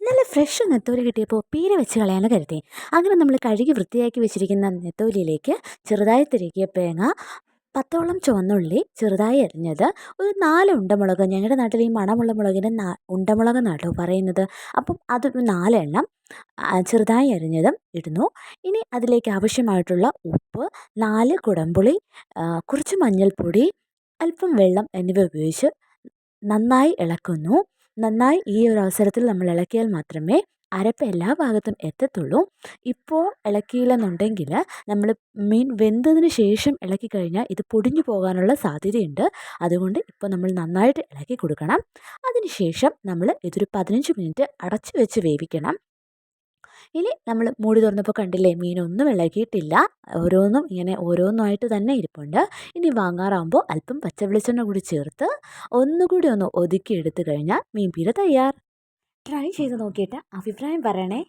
നല്ല ഫ്രഷ് നെത്തോലി കിട്ടിയപ്പോൾ പീര വെച്ച് കളയാന്ന് കരുതി. അങ്ങനെ നമ്മൾ കഴുകി വൃത്തിയാക്കി വെച്ചിരിക്കുന്ന നെത്തോലിയിലേക്ക് ചെറുതായി തിരുകിയ തേങ്ങ, 10ഓളം ചുവന്നുള്ളി ചെറുതായി അരിഞ്ഞത്, ഒരു 4 ഉണ്ടമുളക്, ഞങ്ങളുടെ നാട്ടിൽ ഈ മണമുള്ള മുളകിന് ഉണ്ടമുളക് എന്നാട്ടോ പറയുന്നത്. അപ്പം അതൊരു 4 എണ്ണം ചെറുതായി അരിഞ്ഞതും ഇടുന്നു. ഇനി അതിലേക്ക് ആവശ്യമായിട്ടുള്ള ഉപ്പ്, 4 കുടംപുളി, കുറച്ച് മഞ്ഞൾപ്പൊടി, അല്പം വെള്ളം എന്നിവ ഉപയോഗിച്ച് നന്നായി ഇളക്കുന്നു. നന്നായി ഈ ഒരു അവസരത്തിൽ നമ്മൾ ഇളക്കിയാൽ മാത്രമേ അരപ്പ് എല്ലാ ഭാഗത്തും എത്തത്തുള്ളൂ. ഇപ്പോൾ ഇളക്കിയില്ലെന്നുണ്ടെങ്കിൽ നമ്മൾ മീൻ വെന്തതിന് ശേഷം ഇളക്കി കഴിഞ്ഞാൽ ഇത് പൊടിഞ്ഞു പോകാനുള്ള സാധ്യതയുണ്ട്. അതുകൊണ്ട് ഇപ്പോൾ നമ്മൾ നന്നായിട്ട് ഇളക്കി കൊടുക്കണം. അതിനുശേഷം നമ്മൾ ഇതൊരു 15 മിനിറ്റ് അടച്ചു വെച്ച് വേവിക്കണം. ഇനി നമ്മൾ മൂടി തുറന്നപ്പോൾ കണ്ടില്ലേ, മീനൊന്നും ഇളകിയിട്ടില്ല. ഓരോന്നും ഇങ്ങനെ ഓരോന്നായിട്ട് തന്നെ ഇരിപ്പുണ്ട്. ഇനി വാങ്ങാറാകുമ്പോൾ അല്പം പച്ച വെളിച്ചെണ്ണ കൂടി ചേർത്ത് ഒന്നുകൂടി ഒന്ന് ഒതുക്കി എടുത്തു കഴിഞ്ഞാൽ മീൻ പീര തയ്യാർ. ട്രൈ ചെയ്ത് നോക്കിയിട്ട് അഭിപ്രായം പറയണേ.